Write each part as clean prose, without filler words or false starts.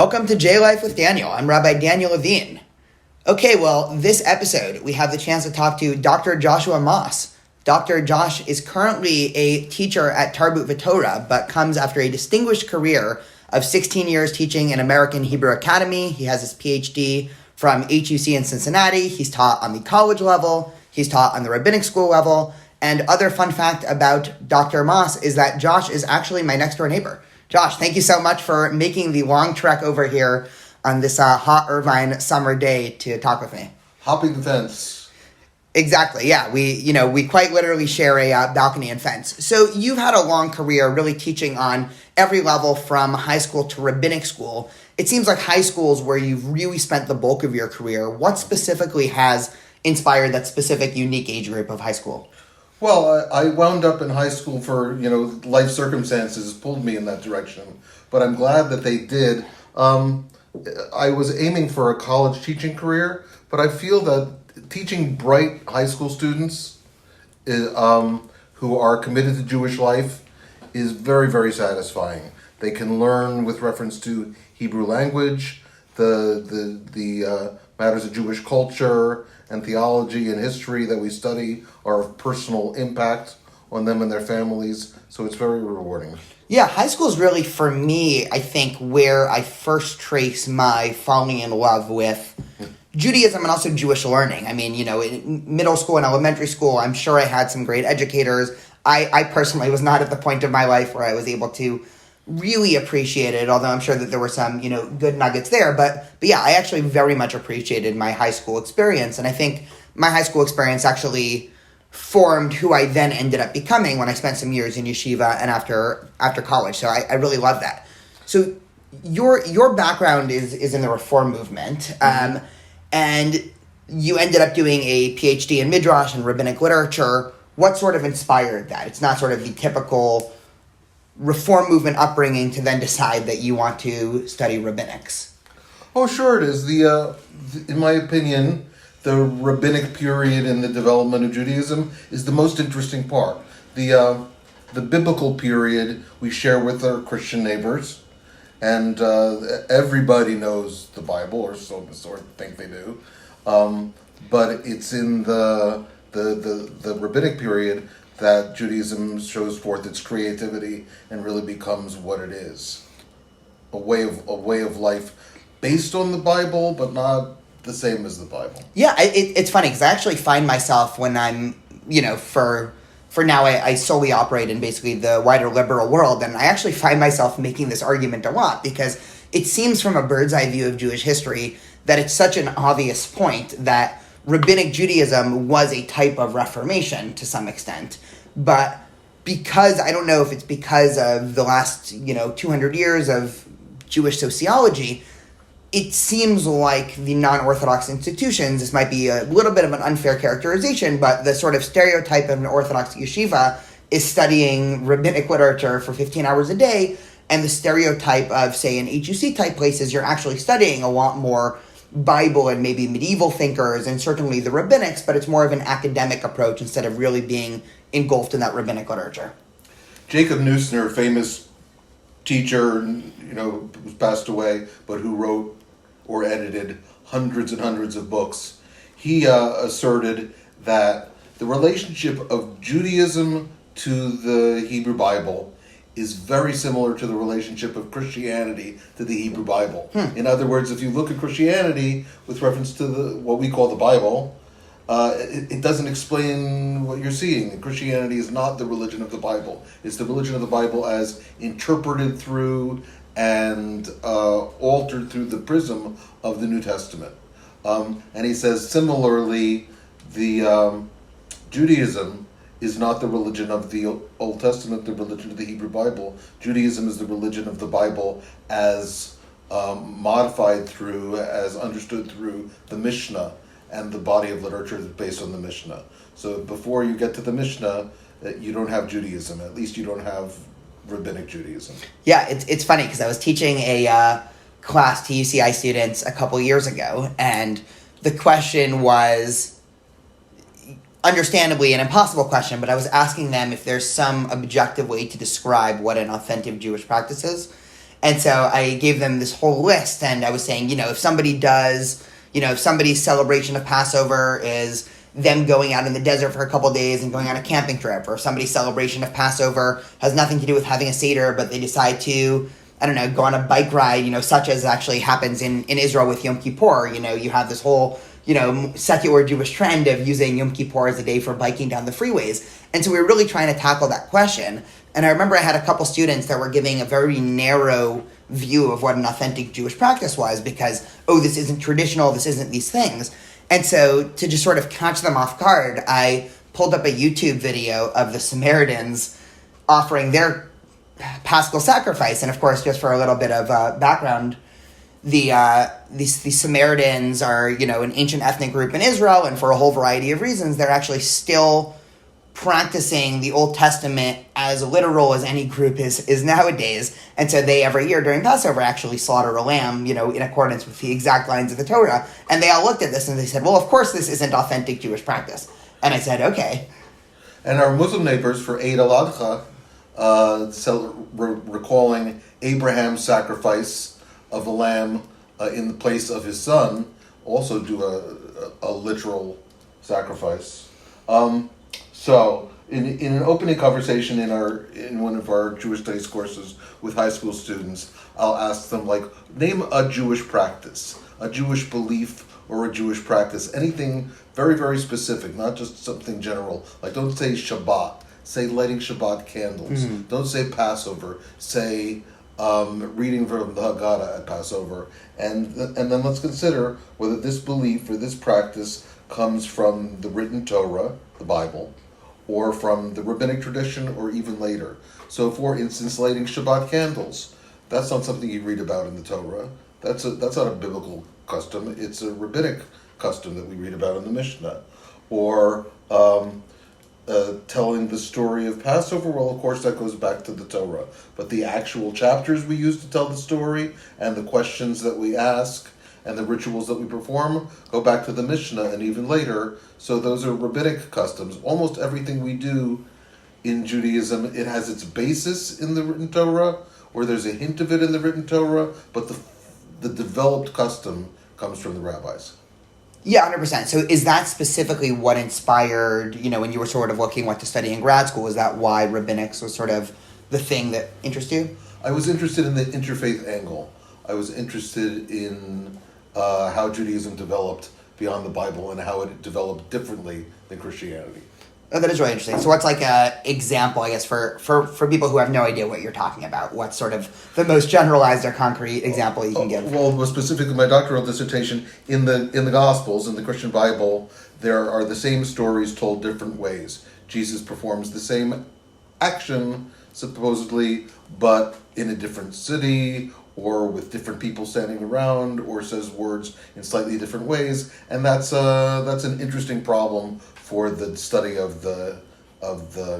Welcome to J Life with Daniel. I'm Rabbi Daniel Levine. Okay, well, this episode, we have the chance to talk to Dr. Joshua Moss. Dr. Josh is currently a teacher at Tarbut V Torah, but comes after a distinguished career of 16 years teaching in American Hebrew Academy. He has his PhD from HUC in Cincinnati. He's taught on the college level. He's taught on the rabbinic school level. And other fun fact about Dr. Moss is that Josh is actually my next door neighbor. Josh, thank you so much for making the long trek over here on this hot Irvine summer day to talk with me. Hopping the fence. Exactly, yeah. We quite literally share a balcony and fence. So you've had a long career really teaching on every level from high school to rabbinic school. It seems like high school is where you've really spent the bulk of your career. What specifically has inspired that specific, unique age group of high school? Well, I wound up in high school for, life circumstances pulled me in that direction. But I'm glad that they did. I was aiming for a college teaching career, but I feel that teaching bright high school students who are committed to Jewish life is very, very satisfying. They can learn with reference to Hebrew language, the matters of Jewish culture and theology and history that we study are of personal impact on them and their families. So it's very rewarding. Yeah, high school is really, for me, I think, where I first trace my falling in love with Judaism and also Jewish learning. I mean, in middle school and elementary school, I'm sure I had some great educators. I personally was not at the point of my life where I was able to really appreciate it, although I'm sure that there were some, good nuggets there. But yeah, I actually very much appreciated my high school experience. And I think my high school experience actually formed who I then ended up becoming when I spent some years in yeshiva and after college. So I really love that. So your background is in the Reform movement. And you ended up doing a PhD in Midrash and rabbinic literature. What sort of inspired that? It's not sort of the typical Reform movement upbringing to then decide that you want to study rabbinics. Oh, sure it is. In my opinion, the rabbinic period in the development of Judaism is the most interesting part. The biblical period we share with our Christian neighbors, and everybody knows the Bible, or so think they do. But it's in the rabbinic period that Judaism shows forth its creativity and really becomes what it is. A way of life based on the Bible, but not the same as the Bible. Yeah, it's funny because I actually find myself when I'm, for now I solely operate in basically the wider liberal world, and I actually find myself making this argument a lot because it seems from a bird's eye view of Jewish history that it's such an obvious point that rabbinic Judaism was a type of reformation to some extent. But because, I don't know if it's because of the last, 200 years of Jewish sociology, it seems like the non-Orthodox institutions, this might be a little bit of an unfair characterization, but the sort of stereotype of an Orthodox yeshiva is studying rabbinic literature for 15 hours a day, and the stereotype of, say, in HUC type places, you're actually studying a lot more Bible and maybe medieval thinkers and certainly the rabbinics, but it's more of an academic approach instead of really being engulfed in that rabbinic literature. Jacob Neusner, famous teacher, who's passed away, but who wrote or edited hundreds and hundreds of books, he asserted that the relationship of Judaism to the Hebrew Bible is very similar to the relationship of Christianity to the Hebrew Bible. In other words, if you look at Christianity with reference to what we call the Bible, it doesn't explain what you're seeing. Christianity is not the religion of the Bible. It's the religion of the Bible as interpreted through and altered through the prism of the New Testament. And he says, similarly, the Judaism is not the religion of the Old Testament, the religion of the Hebrew Bible. Judaism is the religion of the Bible as modified through, as understood through the Mishnah and the body of literature that's based on the Mishnah. So before you get to the Mishnah, you don't have Judaism. At least you don't have rabbinic Judaism. Yeah, it's funny because I was teaching a class to UCI students a couple years ago, and the question was understandably an impossible question, but I was asking them if there's some objective way to describe what an authentic Jewish practice is. And so I gave them this whole list, and I was saying, if somebody's celebration of Passover is them going out in the desert for a couple of days and going on a camping trip, or if somebody's celebration of Passover has nothing to do with having a Seder, but they decide to, I don't know, go on a bike ride, such as actually happens in Israel with Yom Kippur. You have this whole, secular Jewish trend of using Yom Kippur as a day for biking down the freeways. And so we were really trying to tackle that question. And I remember I had a couple students that were giving a very narrow view of what an authentic Jewish practice was because, this isn't traditional, this isn't these things. And so to just sort of catch them off guard, I pulled up a YouTube video of the Samaritans offering their Paschal sacrifice. And of course, just for a little bit of background, these Samaritans are, an ancient ethnic group in Israel, and for a whole variety of reasons, they're actually still practicing the Old Testament as literal as any group is nowadays. And so they, every year during Passover, actually slaughter a lamb, in accordance with the exact lines of the Torah. And they all looked at this and they said, well, of course this isn't authentic Jewish practice. And I said, okay. And our Muslim neighbors for Eid al-Adha, recalling Abraham's sacrifice of a lamb in the place of his son, also do a literal sacrifice. So, in an opening conversation in one of our Jewish studies courses with high school students, I'll ask them, name a Jewish practice, a Jewish belief, or a Jewish practice, anything very, very specific, not just something general. Don't say Shabbat, say lighting Shabbat candles. Mm-hmm. Don't say Passover, say reading from the Haggadah at Passover. And then let's consider whether this belief or this practice comes from the written Torah, the Bible, or from the rabbinic tradition, or even later. So, for instance, lighting Shabbat candles, that's not something you read about in the Torah. That's not a biblical custom. It's a rabbinic custom that we read about in the Mishnah. Or telling the story of Passover, well, of course, that goes back to the Torah. But the actual chapters we use to tell the story, and the questions that we ask, and the rituals that we perform go back to the Mishnah and even later. So those are rabbinic customs. Almost everything we do in Judaism, it has its basis in the written Torah, or there's a hint of it in the written Torah, but the developed custom comes from the rabbis. Yeah, 100%. So is that specifically what inspired, when you were sort of looking what to study in grad school, is that why rabbinics was sort of the thing that interested you? I was interested in the interfaith angle. I was interested in how Judaism developed beyond the Bible and how it developed differently than Christianity. Oh, that is really interesting. So what's an example, I guess, for people who have no idea what you're talking about? What's sort of the most generalized or concrete example you can give? Well, specifically my doctoral dissertation, in the Gospels, in the Christian Bible, there are the same stories told different ways. Jesus performs the same action, supposedly, but in a different city, or with different people standing around, or says words in slightly different ways, and that's an interesting problem for the study of the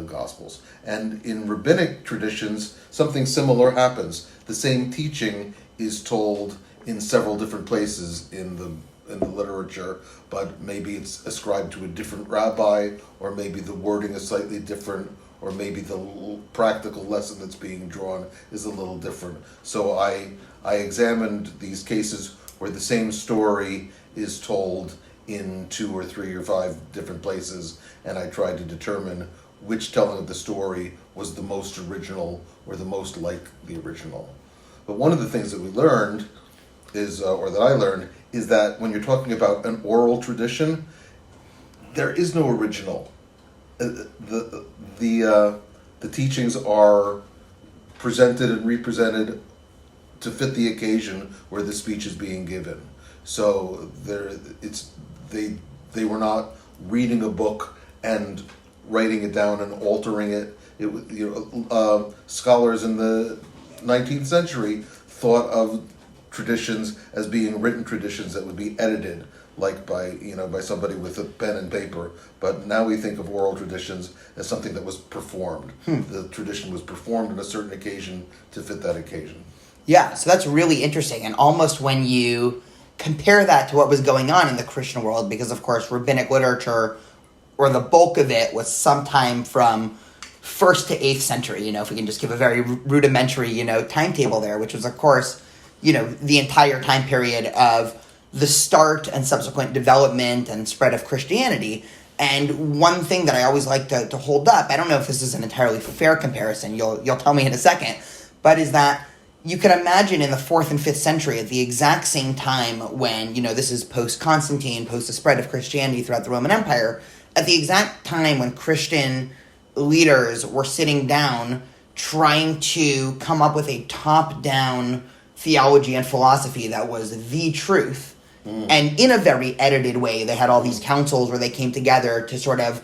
Gospels. And in rabbinic traditions, something similar happens. The same teaching is told in several different places in the literature, but maybe it's ascribed to a different rabbi, or maybe the wording is slightly different, or maybe the practical lesson that's being drawn is a little different. So I examined these cases where the same story is told in 2 or 3 or 5 different places, and I tried to determine which telling of the story was the most original or the most like the original. But one of the things that we learned is, or that I learned, is that when you're talking about an oral tradition, there is no original. The teachings are presented and represented to fit the occasion where the speech is being given. So they were not reading a book and writing it down and altering it. Scholars in the 19th century thought of traditions as being written traditions that would be edited, like by somebody with a pen and paper. But now we think of oral traditions as something that was performed. The tradition was performed on a certain occasion to fit that occasion. Yeah, so that's really interesting. And almost when you compare that to what was going on in the Christian world, because of course rabbinic literature, or the bulk of it, was sometime from 1st to 8th century, if we can just give a very rudimentary, timetable there, which was, of course, the entire time period of the start and subsequent development and spread of Christianity. And one thing that I always like to hold up, I don't know if this is an entirely fair comparison, you'll tell me in a second, but is that you could imagine in the 4th and 5th century, at the exact same time when, this is post-Constantine, post the spread of Christianity throughout the Roman Empire, at the exact time when Christian leaders were sitting down trying to come up with a top-down theology and philosophy that was the truth. And in a very edited way, they had all these councils where they came together to sort of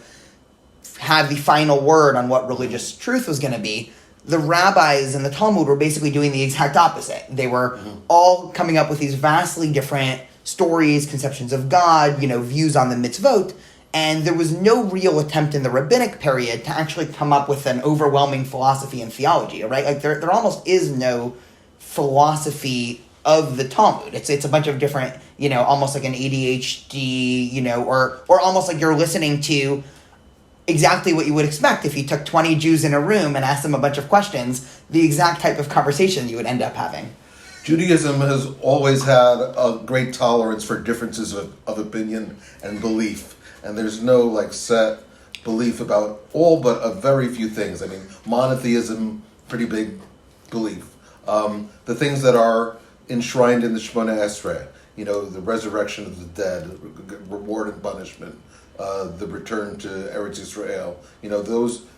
have the final word on what religious truth was going to be. The rabbis in the Talmud were basically doing the exact opposite. They were all coming up with these vastly different stories, conceptions of God, views on the mitzvot, and there was no real attempt in the rabbinic period to actually come up with an overwhelming philosophy and theology, right? Like there almost is no philosophy of the Talmud. It's a bunch of different, almost like an ADHD, or almost like you're listening to exactly what you would expect if you took 20 Jews in a room and asked them a bunch of questions, the exact type of conversation you would end up having. Judaism has always had a great tolerance for differences of opinion and belief. And there's no set belief about all but a very few things. I mean, monotheism, pretty big belief. The things that are enshrined in the Shemona Esrei, the resurrection of the dead, reward and punishment, the return to Eretz Yisrael.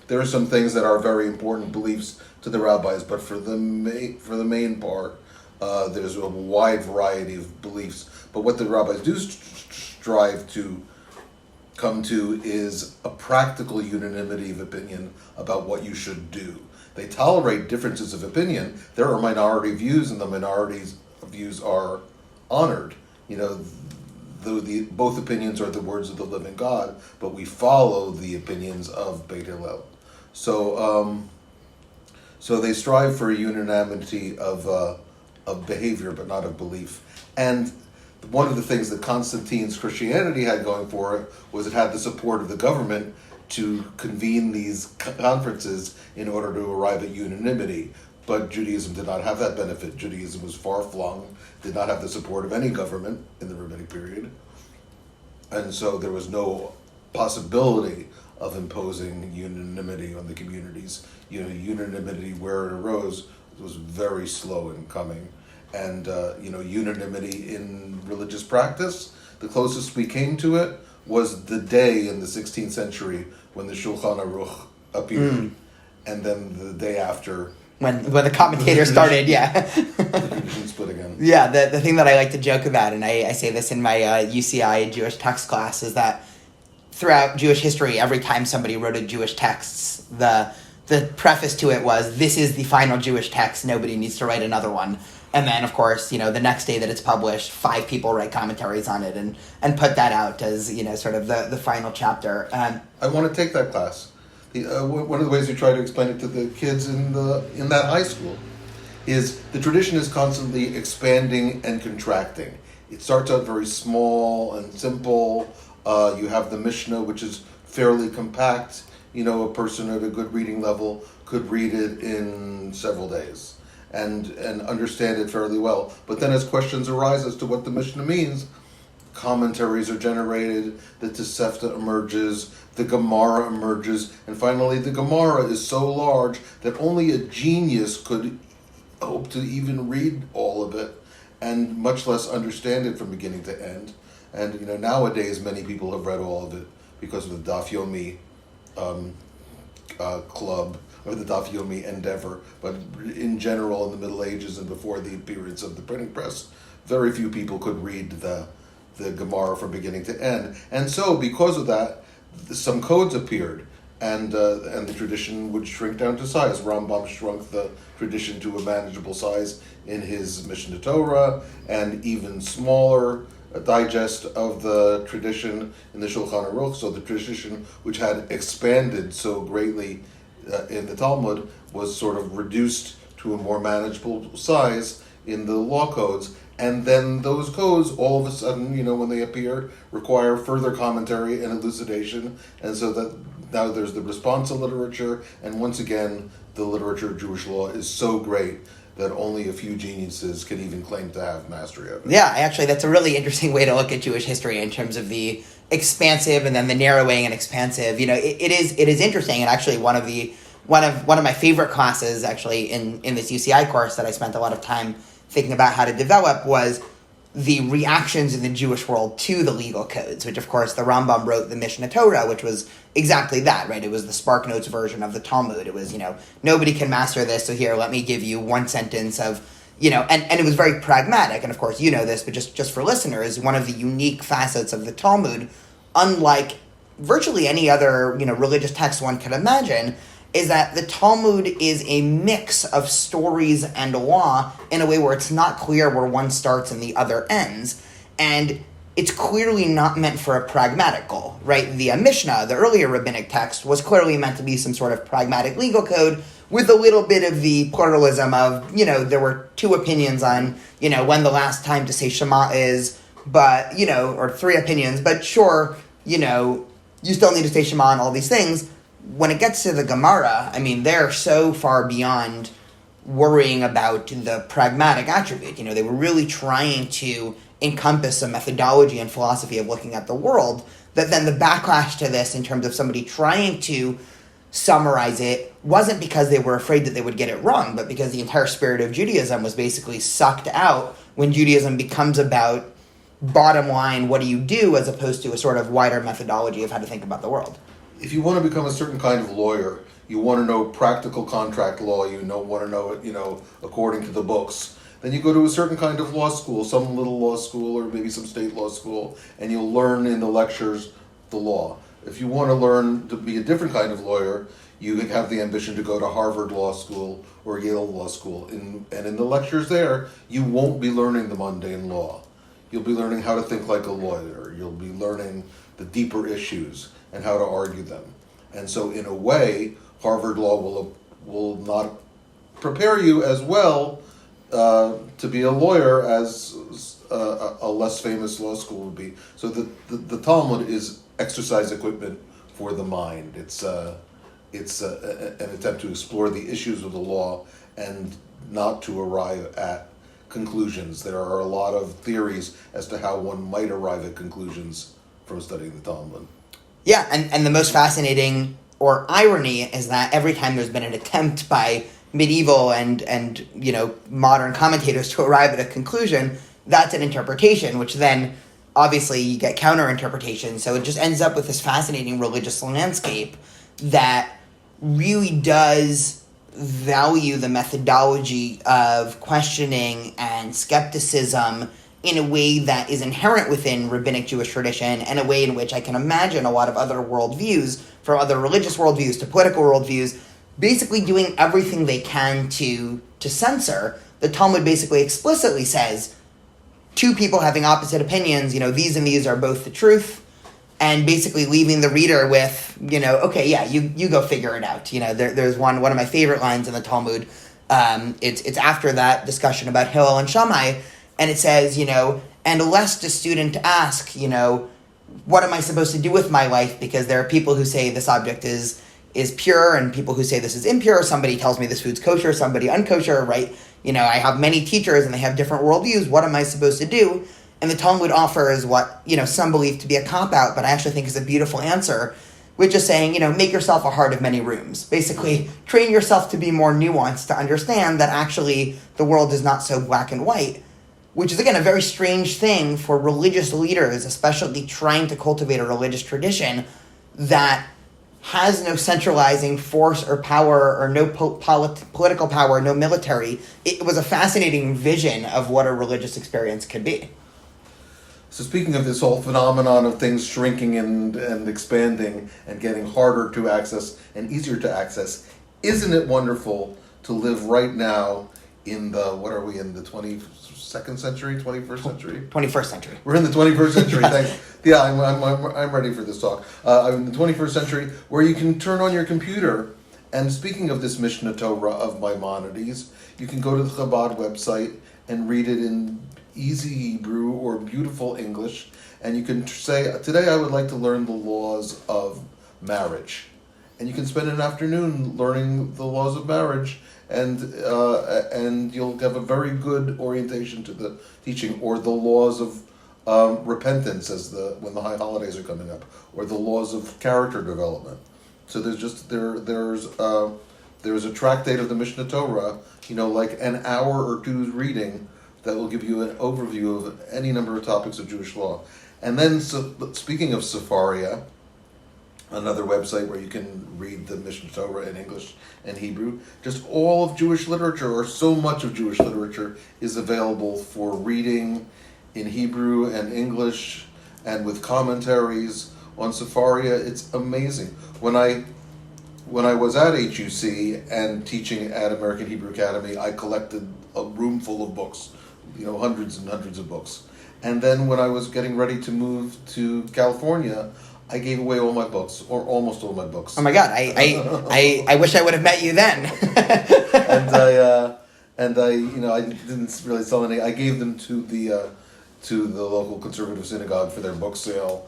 There are some things that are very important beliefs to the rabbis, but for the main part, there's a wide variety of beliefs. But what the rabbis do strive to come to is a practical unanimity of opinion about what you should do. They tolerate differences of opinion. There are minority views, and the minorities' views are honored. Both opinions are the words of the living God, but we follow the opinions of Beit Hillel. So they strive for a unanimity of behavior, but not of belief. And one of the things that Constantine's Christianity had going for it was it had the support of the government to convene these conferences in order to arrive at unanimity. But Judaism did not have that benefit. Judaism was far-flung, did not have the support of any government in the rabbinic period. And so there was no possibility of imposing unanimity on the communities. Unanimity where it arose was very slow in coming. And, unanimity in religious practice, the closest we came to it was the day in the 16th century when the Shulchan Aruch appeared. And then the day after... When the commentators started, yeah. The tradition split again. Yeah, the thing that I like to joke about, and I say this in my UCI Jewish text class, is that throughout Jewish history, every time somebody wrote a Jewish text, the preface to it was, this is the final Jewish text, nobody needs to write another one. And then, of course, the next day that it's published, 5 people write commentaries on it and put that out as, sort of the final chapter. I want to take that class. One of the ways we try to explain it to the kids in that high school is the tradition is constantly expanding and contracting. It starts out very small and simple. You have the Mishnah, which is fairly compact. A person at a good reading level could read it in several days and understand it fairly well. But then as questions arise as to what the Mishnah means, commentaries are generated, the Tosefta emerges, the Gemara emerges, and finally the Gemara is so large that only a genius could hope to even read all of it, and much less understand it from beginning to end. And nowadays many people have read all of it because of the Daf Yomi club, or the Daf Yomi endeavor. But in general, in the Middle Ages and before the appearance of the printing press, very few people could read the Gemara from beginning to end. And so, because of that, some codes appeared, and the tradition would shrink down to size. Rambam shrunk the tradition to a manageable size in his Mishneh Torah, and even smaller a digest of the tradition in the Shulchan Aruch. So the tradition, which had expanded so greatly in the Talmud, was sort of reduced to a more manageable size in the law codes. And then those codes, all of a sudden, when they appear, require further commentary and elucidation. And so that now there's the response to literature, and once again, the literature of Jewish law is so great that only a few geniuses can even claim to have mastery of it. Yeah, actually, that's a really interesting way to look at Jewish history in terms of the expansive and then the narrowing and expansive. It is interesting, and actually one of my favorite classes actually in this UCI course that I spent a lot of time thinking about how to develop was the reactions in the Jewish world to the legal codes, which of course the Rambam wrote the Mishnah Torah, which was exactly that, right? It was the Spark Notes version of the Talmud. It was, nobody can master this, so here, let me give you one sentence of, and it was very pragmatic, and of course you know this, but just for listeners, one of the unique facets of the Talmud, unlike virtually any other, religious text one could imagine, is that the Talmud is a mix of stories and law in a way where it's not clear where one starts and the other ends. And it's clearly not meant for a pragmatic goal, right? The Mishnah, the earlier rabbinic text, was clearly meant to be some sort of pragmatic legal code with a little bit of the pluralism of, there were two opinions on, when the last time to say Shema is, but, or three opinions, but sure, you still need to say Shema and all these things. When it gets to the Gemara, they're so far beyond worrying about the pragmatic attribute. They were really trying to encompass a methodology and philosophy of looking at the world, that then the backlash to this in terms of somebody trying to summarize it wasn't because they were afraid that they would get it wrong, but because the entire spirit of Judaism was basically sucked out when Judaism becomes about bottom line, what do you do, as opposed to a sort of wider methodology of how to think about the world. If you want to become a certain kind of lawyer, you want to know practical contract law, want to know it, according to the books, then you go to a certain kind of law school, some little law school or maybe some state law school, and you'll learn in the lectures the law. If you want to learn to be a different kind of lawyer, you have the ambition to go to Harvard Law School or Yale Law School. And in the lectures there, you won't be learning the mundane law. You'll be learning how to think like a lawyer. You'll be learning the deeper issues and how to argue them. And so in a way, Harvard Law will not prepare you as well to be a lawyer as a less famous law school would be. So the Talmud is exercise equipment for the mind. It's an attempt to explore the issues of the law and not to arrive at conclusions. There are a lot of theories as to how one might arrive at conclusions from studying the Talmud. Yeah, and the most fascinating or irony is that every time there's been an attempt by medieval and modern commentators to arrive at a conclusion, that's an interpretation, which then obviously you get counter-interpretation. So it just ends up with this fascinating religious landscape that really does value the methodology of questioning and skepticism in a way that is inherent within rabbinic Jewish tradition, and a way in which I can imagine a lot of other worldviews, from other religious worldviews to political worldviews, basically doing everything they can to censor. The Talmud basically explicitly says, two people having opposite opinions, these and these are both the truth, and basically leaving the reader with, okay, yeah, you go figure it out. There's one of my favorite lines in the Talmud. It's after that discussion about Hillel and Shammai, and it says, and lest a student ask, what am I supposed to do with my life? Because there are people who say this object is pure, and people who say this is impure. Somebody tells me this food's kosher, somebody unkosher, right? I have many teachers and they have different worldviews. What am I supposed to do? And the Talmud offers what, some believe to be a cop-out, but I actually think is a beautiful answer, which is saying, make yourself a heart of many rooms. Basically, train yourself to be more nuanced, to understand that actually the world is not so black and white, which is, again, a very strange thing for religious leaders, especially trying to cultivate a religious tradition that has no centralizing force or power or no political power, no military. It was a fascinating vision of what a religious experience could be. So speaking of this whole phenomenon of things shrinking and expanding and getting harder to access and easier to access, isn't it wonderful to live right now in the, what are we in, the 22nd century, 21st century? 21st century. We're in the 21st century, thanks. Yeah, I'm ready for this talk. I'm in the 21st century where you can turn on your computer, and speaking of this Mishnah Torah of Maimonides, you can go to the Chabad website and read it in easy Hebrew or beautiful English, and you can say, today I would like to learn the laws of marriage. And you can spend an afternoon learning the laws of marriage, and you'll have a very good orientation to the teaching, or the laws of repentance when the high holidays are coming up, or the laws of character development. So there's a tractate of the Mishnah Torah, like an hour or two's reading that will give you an overview of any number of topics of Jewish law. And then, speaking of Sefaria, another website where you can read the Mishnah Torah in English and Hebrew. Just all of Jewish literature, or so much of Jewish literature, is available for reading in Hebrew and English, and with commentaries on Sefaria. It's amazing. When I was at HUC and teaching at American Hebrew Academy, I collected a room full of books, hundreds and hundreds of books. And then when I was getting ready to move to California, I gave away all my books, or almost all my books. Oh my God! I wish I would have met you then. and I didn't really sell any. I gave them to the local conservative synagogue for their book sale,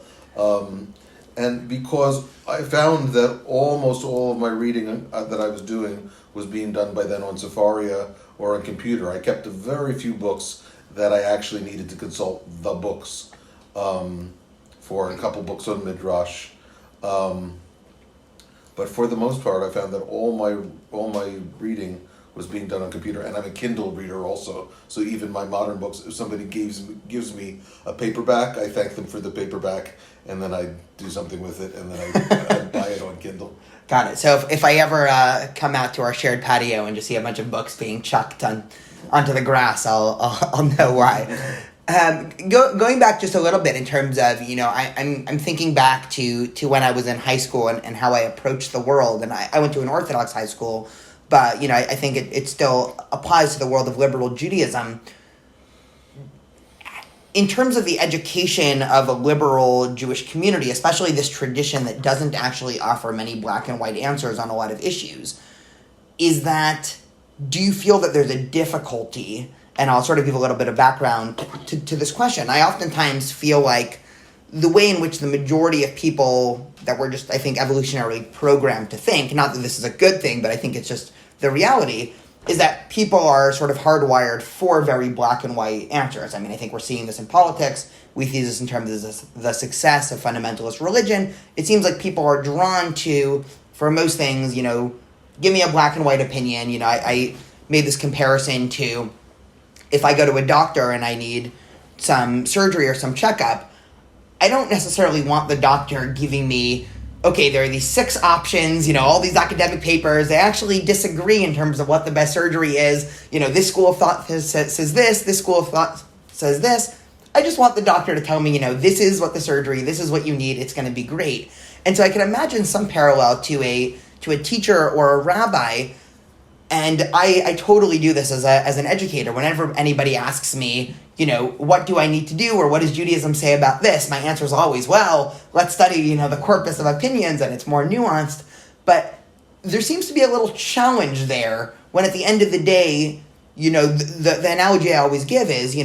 and because I found that almost all of my reading that I was doing was being done by then on Sefaria or on computer. I kept a very few books that I actually needed to consult the books. For a couple books on Midrash, but for the most part, I found that all my reading was being done on computer, and I'm a Kindle reader also. So even my modern books, if somebody gives me a paperback, I thank them for the paperback, and then I do something with it, and then I buy it on Kindle. Got it. So if I ever come out to our shared patio and just see a bunch of books being chucked onto the grass, I'll know why. Going back just a little bit in terms of, I'm thinking back to when I was in high school and how I approached the world. And I went to an Orthodox high school, but, I think it still applies to the world of liberal Judaism. In terms of the education of a liberal Jewish community, especially this tradition that doesn't actually offer many black and white answers on a lot of issues, do you feel that there's a difficulty? And I'll sort of give a little bit of background to this question. I oftentimes feel like the way in which the majority of people that were just, I think, evolutionarily programmed to think, not that this is a good thing, but I think it's just the reality, is that people are sort of hardwired for very black and white answers. I mean, I think we're seeing this in politics. We see this in terms of the success of fundamentalist religion. It seems like people are drawn to, for most things, give me a black and white opinion. I made this comparison to, if I go to a doctor and I need some surgery or some checkup, I don't necessarily want the doctor giving me, okay, there are these 6 options, all these academic papers, they actually disagree in terms of what the best surgery is. This school of thought says this school of thought says this. I just want the doctor to tell me, this is what the surgery, this is what you need, it's going to be great. And so I can imagine some parallel to a teacher or a rabbi. And I totally do this as an educator. Whenever anybody asks me, what do I need to do, or what does Judaism say about this? My answer is always, well, let's study, the corpus of opinions, and it's more nuanced. But there seems to be a little challenge there when at the end of the day, the analogy I always give is,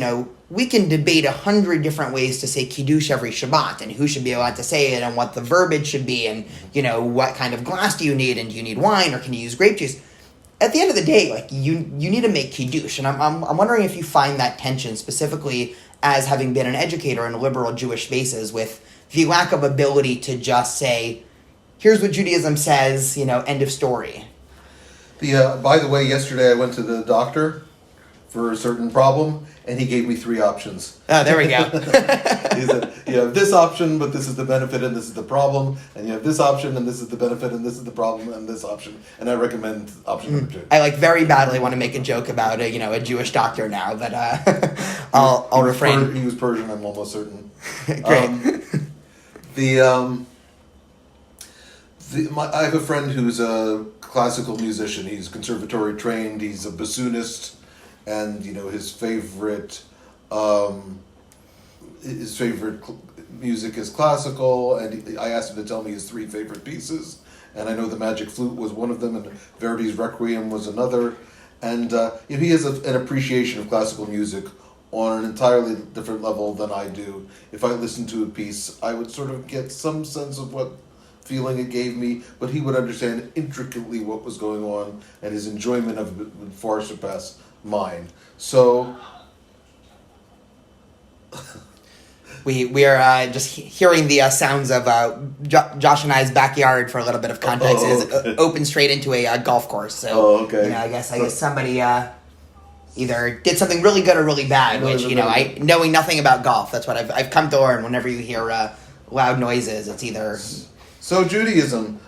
we can debate 100 different ways to say Kiddush every Shabbat, and who should be allowed to say it, and what the verbiage should be, and, what kind of glass do you need, and do you need wine, or can you use grape juice? At the end of the day, you need to make Kiddush, and I'm wondering if you find that tension, specifically as having been an educator in liberal Jewish spaces, with the lack of ability to just say, here's what Judaism says, end of story. By the way, yesterday I went to the doctor for a certain problem, and he gave me 3 options. Oh, there we go. He said, you have this option, but this is the benefit and this is the problem, and you have this option and this is the benefit and this is the problem, and this option, and I recommend option number 2. I very badly want to make a joke about a Jewish doctor now, but I'll refrain. He was Persian, I'm almost certain. Great. I have a friend who's a classical musician. He's conservatory trained. He's a bassoonist. And his favorite music is classical. And I asked him to tell me his 3 favorite pieces, and I know the Magic Flute was one of them, and Verdi's Requiem was another. And he has an appreciation of classical music on an entirely different level than I do. If I listened to a piece, I would sort of get some sense of what feeling it gave me, but he would understand intricately what was going on, and his enjoyment of it would far surpass mine. So we are just hearing the sounds of Josh and I's backyard for a little bit of context. Oh, It okay. is open straight into a golf course. So, okay. I guess somebody either did something really good or really bad. Which I knowing nothing about golf, that's what I've come to learn. Whenever you hear loud noises, it's either. So Judaism.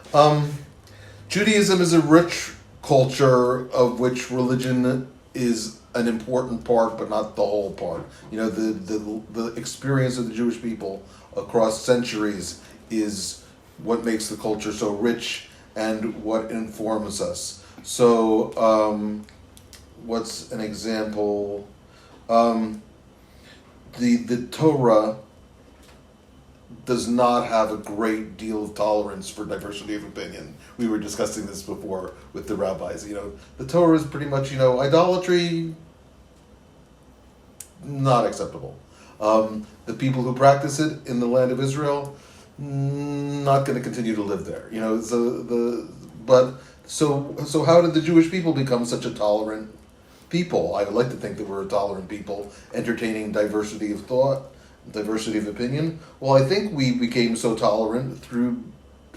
Judaism is a rich culture of which religion is an important part, but not the whole part. The experience of the Jewish people across centuries is what makes the culture so rich and what informs us. So, what's an example? The Torah does not have a great deal of tolerance for diversity of opinion. We were discussing this before with the rabbis. The Torah is pretty much, idolatry, not acceptable. The people who practice it in the land of Israel, not going to continue to live there. So how did the Jewish people become such a tolerant people? I would like to think that we're a tolerant people, entertaining diversity of thought, diversity of opinion. Well, I think we became so tolerant through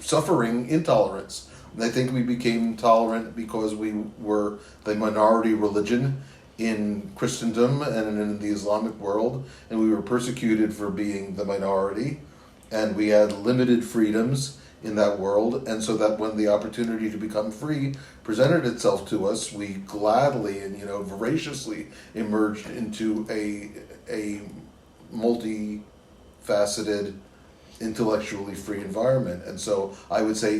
suffering intolerance. And I think we became tolerant because we were the minority religion in Christendom and in the Islamic world, and we were persecuted for being the minority, and we had limited freedoms in that world, and so that when the opportunity to become free presented itself to us, we gladly and voraciously emerged into a multifaceted, intellectually free environment. And so I would say,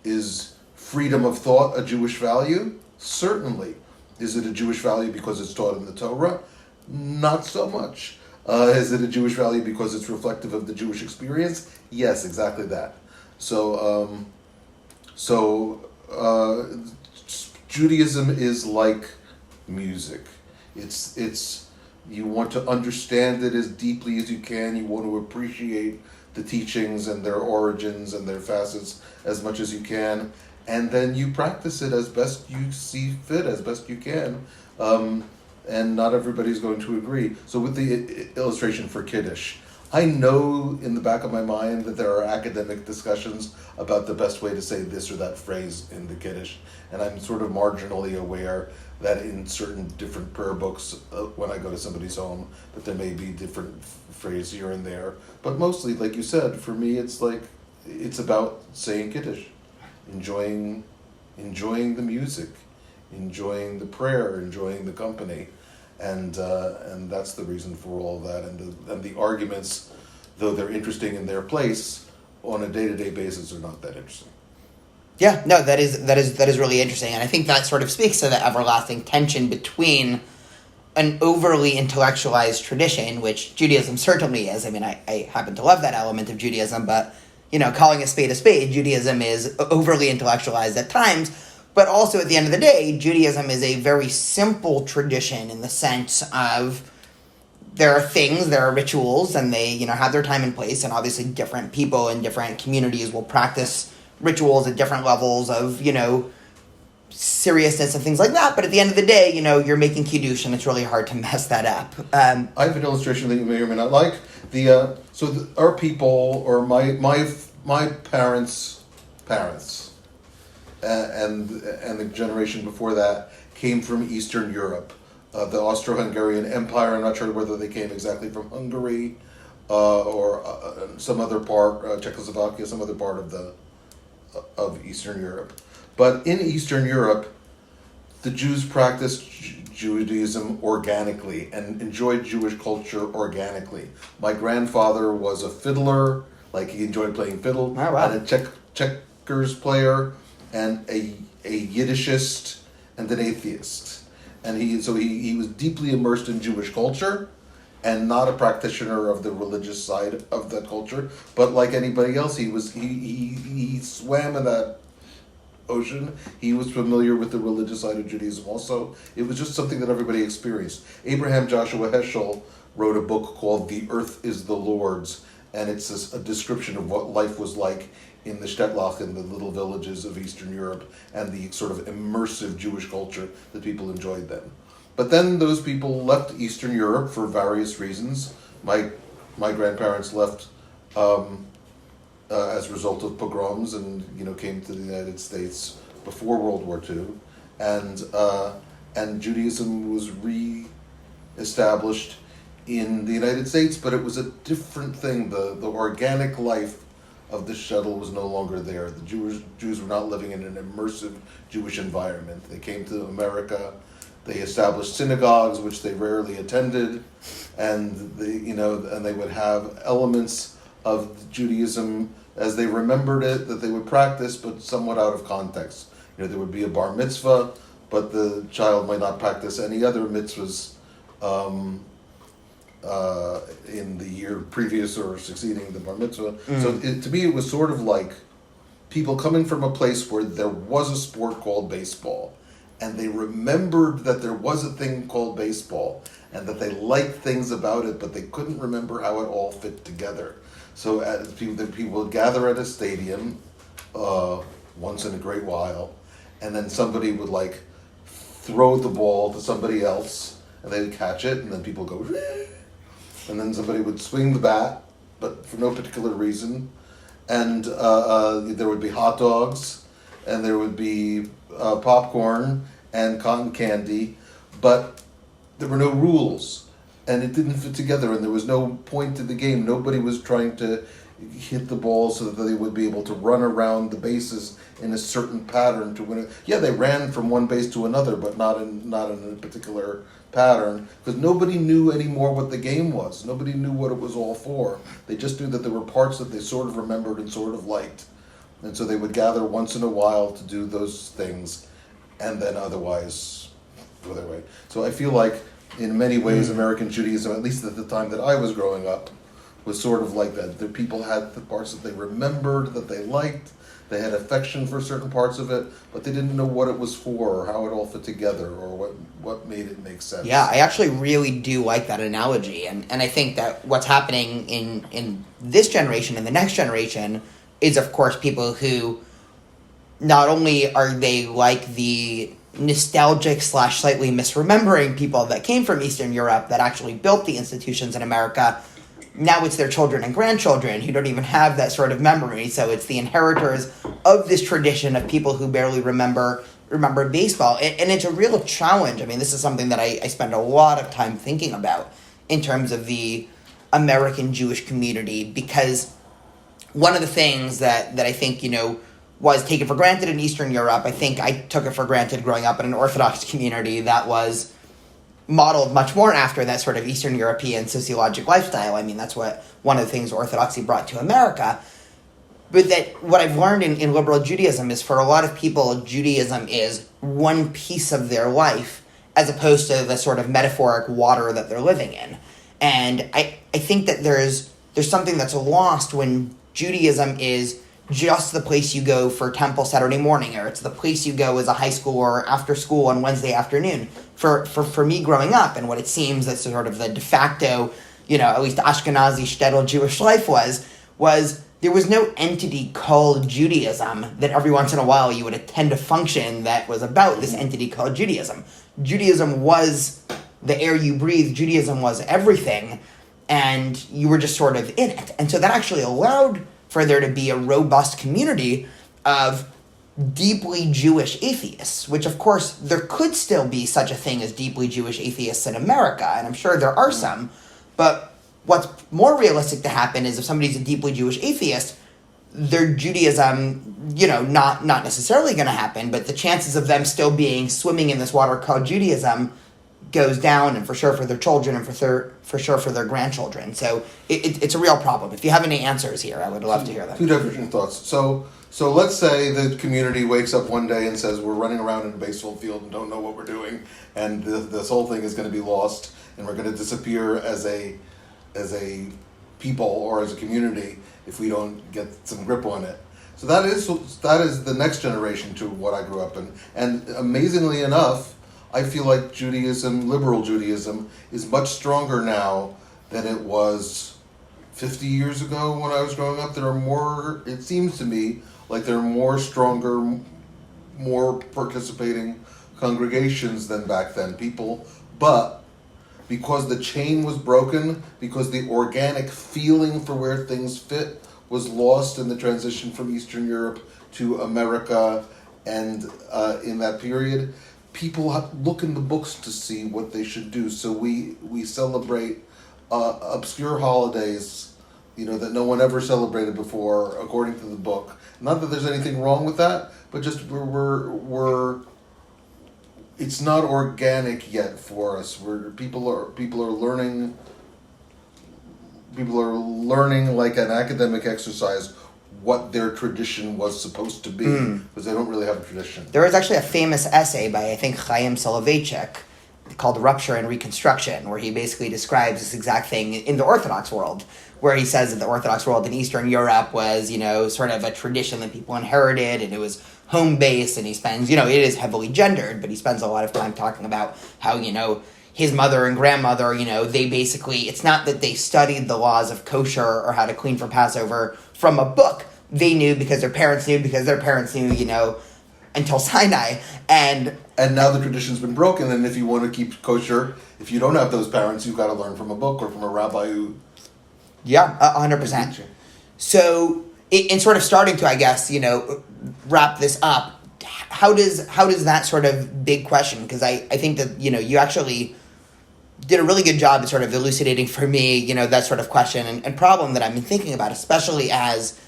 is freedom of thought a Jewish value? Certainly. Is it a Jewish value because it's taught in the Torah? Not so much. Is it a Jewish value because it's reflective of the Jewish experience? Yes, exactly that. So Judaism is like music. It's you want to understand it as deeply as you can. You want to appreciate the teachings and their origins and their facets as much as you can, and then you practice it as best you see fit, as best you can. And not everybody's going to agree. So with the illustration for Kiddush, I know in the back of my mind that there are academic discussions about the best way to say this or that phrase in the Kiddush, and I'm sort of marginally aware that in certain different prayer books, when I go to somebody's home, that there may be different phrases here and there. But mostly, like you said, for me, it's about saying Kiddush, enjoying the music, enjoying the prayer, enjoying the company, and that's the reason for all that. And the arguments, though they're interesting in their place, on a day-to-day basis are not that interesting. Yeah, no, that is really interesting, and I think that sort of speaks to the everlasting tension between an overly intellectualized tradition, which Judaism certainly is. I mean, I happen to love that element of Judaism, but calling a spade, Judaism is overly intellectualized at times. But also, at the end of the day, Judaism is a very simple tradition in the sense of there are rituals, and they have their time and place, and obviously different people in different communities will practice rituals at different levels of seriousness and things like that. But at the end of the day, you're making kiddush, and it's really hard to mess that up. I have an illustration that you may or may not like. Our people, or my parents' and the generation before that came from Eastern Europe, the Austro-Hungarian Empire. I'm not sure whether they came exactly from Hungary or some other part, Czechoslovakia, some other part of Eastern Europe. But in Eastern Europe, the Jews practiced Judaism organically and enjoyed Jewish culture organically. My grandfather was a fiddler, he enjoyed playing fiddle, oh, wow. And a checkers player, and a Yiddishist, and an atheist. And he was deeply immersed in Jewish culture, and not a practitioner of the religious side of that culture. But like anybody else, he swam in that. ocean. He was familiar with the religious side of Judaism also. It was just something that everybody experienced. Abraham Joshua Heschel wrote a book called The Earth is the Lord's, and it's a description of what life was like in the Shtetlach and the little villages of Eastern Europe and the sort of immersive Jewish culture that people enjoyed then. But then those people left Eastern Europe for various reasons. My grandparents left as a result of pogroms and came to the United States before World War II, and Judaism was re-established in the United States, but it was a different thing. The organic life of the shtetl was no longer there. The Jews were not living in an immersive Jewish environment. They came to America. They established synagogues, which they rarely attended, and they would have elements of Judaism as they remembered it that they would practice, but somewhat out of context. There would be a bar mitzvah, but the child might not practice any other mitzvahs in the year previous or succeeding the bar mitzvah. So to me, it was sort of like people coming from a place where there was a sport called baseball, and they remembered that there was a thing called baseball, and that they liked things about it, but they couldn't remember how it all fit together. So people would gather at a stadium once in a great while, and then somebody would throw the ball to somebody else, and they would catch it, and then people go, and then somebody would swing the bat, but for no particular reason, and there would be hot dogs, and there would be popcorn and cotton candy, but there were no rules, and it didn't fit together, and there was no point to the game. Nobody was trying to hit the ball so that they would be able to run around the bases in a certain pattern to win it. Yeah, they ran from one base to another, but not in a particular pattern, because nobody knew anymore what the game was. Nobody knew what it was all for. They just knew that there were parts that they sort of remembered and sort of liked. And so they would gather once in a while to do those things, and then otherwise go their way. So I feel like in many ways American Judaism, at least at the time that I was growing up, was sort of like that. The people had the parts that they remembered, that they liked. They had affection for certain parts of it, but they didn't know what it was for or how it all fit together or what made it make sense. Yeah, I actually really do like that analogy. And I think that what's happening in this generation and the next generation is, of course, people who not only are they like the nostalgic / slightly misremembering people that came from Eastern Europe that actually built the institutions in America. Now it's their children and grandchildren who don't even have that sort of memory. So it's the inheritors of this tradition of people who barely remember baseball. And it's a real challenge. I mean, this is something that I spend a lot of time thinking about in terms of the American Jewish community, because one of the things that I think, was taken for granted in Eastern Europe, I think I took it for granted growing up in an Orthodox community that was modeled much more after that sort of Eastern European sociologic lifestyle. I mean, that's one of the things Orthodoxy brought to America. But that what I've learned in liberal Judaism is, for a lot of people, Judaism is one piece of their life as opposed to the sort of metaphoric water that they're living in. And I think that there's something that's lost when Judaism is just the place you go for temple Saturday morning, or it's the place you go as a high schooler after school on Wednesday afternoon. For me growing up, and what it seems that sort of the de facto, at least Ashkenazi shtetl Jewish life was there was no entity called Judaism that every once in a while you would attend a function that was about this entity called Judaism. Judaism was the air you breathe. Judaism was everything, and you were just sort of in it. And so that actually allowed for there to be a robust community of deeply Jewish atheists, which of course there could still be such a thing as deeply Jewish atheists in America, and I'm sure there are some, but what's more realistic to happen is if somebody's a deeply Jewish atheist, their Judaism, not necessarily going to happen, but the chances of them still being swimming in this water called Judaism goes down, and for sure for their children, and for sure for their grandchildren. So it's a real problem. If you have any answers here, I would love to hear them. Two divergent thoughts. So let's say the community wakes up one day and says, we're running around in a baseball field and don't know what we're doing, and this whole thing is going to be lost, and we're going to disappear as a people or as a community if we don't get some grip on it. So that is the next generation to what I grew up in. And amazingly enough, I feel like Judaism, liberal Judaism, is much stronger now than it was 50 years ago when I was growing up. There are more, it seems to me, like there are more stronger, more participating congregations than back then. But because the chain was broken, because the organic feeling for where things fit was lost in the transition from Eastern Europe to America, and in that period, people look in the books to see what they should do. So we celebrate obscure holidays, that no one ever celebrated before, according to the book. Not that there's anything wrong with that, but just we're it's not organic yet for us. People are learning. People are learning like an academic exercise what their tradition was supposed to be, because they don't really have a tradition. There was actually a famous essay by, I think, Chaim Soloveitchik called Rupture and Reconstruction, where he basically describes this exact thing in the Orthodox world, where he says that the Orthodox world in Eastern Europe was, sort of a tradition that people inherited, and it was home-based, and he spends, it is heavily gendered, but he spends a lot of time talking about how, his mother and grandmother, they basically, it's not that they studied the laws of kosher or how to clean for Passover from a book. They knew because their parents knew, because their parents knew, until Sinai. And now the tradition's been broken, and if you want to keep kosher, if you don't have those parents, you've got to learn from a book or from a rabbi who... Yeah, 100%. So, in sort of starting to, I guess, wrap this up, how does that sort of big question, because I think that, you actually did a really good job of sort of elucidating for me, that sort of question and problem that I've been thinking about, especially as,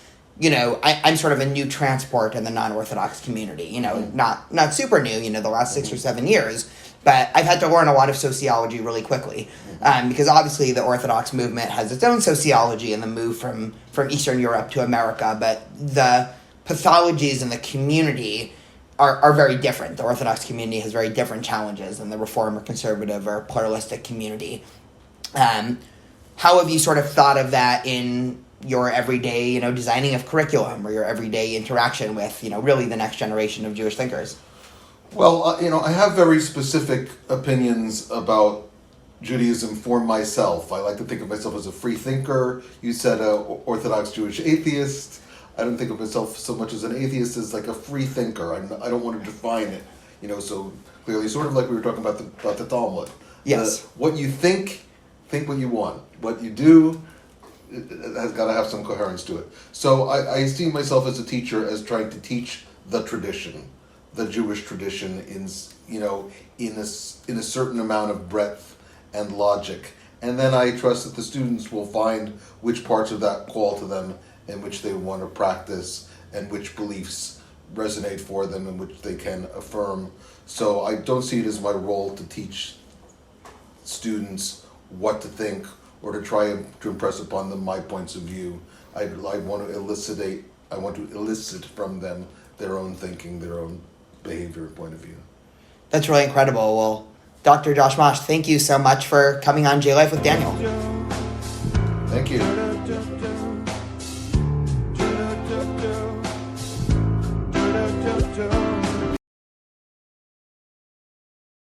I'm sort of a new transport in the non-Orthodox community, not super new, the last 6 or 7 years, but I've had to learn a lot of sociology really quickly, because obviously the Orthodox movement has its own sociology and the move from Eastern Europe to America, but the pathologies in the community are very different. The Orthodox community has very different challenges than the Reform or Conservative or pluralistic community. How have you sort of thought of that in your everyday, designing of curriculum or your everyday interaction with, really the next generation of Jewish thinkers? Well, I have very specific opinions about Judaism for myself. I like to think of myself as a free thinker. You said Orthodox Jewish atheist. I don't think of myself so much as an atheist as like a free thinker. I don't want to define it, so clearly, sort of like we were talking about the Talmud. Yes. What you think what you want. What you do, it has got to have some coherence to it. So I see myself as a teacher as trying to teach the tradition, the Jewish tradition in a certain amount of breadth and logic. And then I trust that the students will find which parts of that call to them and which they want to practice, and which beliefs resonate for them and which they can affirm. So I don't see it as my role to teach students what to think or to try to impress upon them my points of view. I want to elicit from them their own thinking, their own behavior, point of view. That's really incredible. Well, Dr. Josh Mosh, thank you so much for coming on J Life with Daniel. Thank you. Do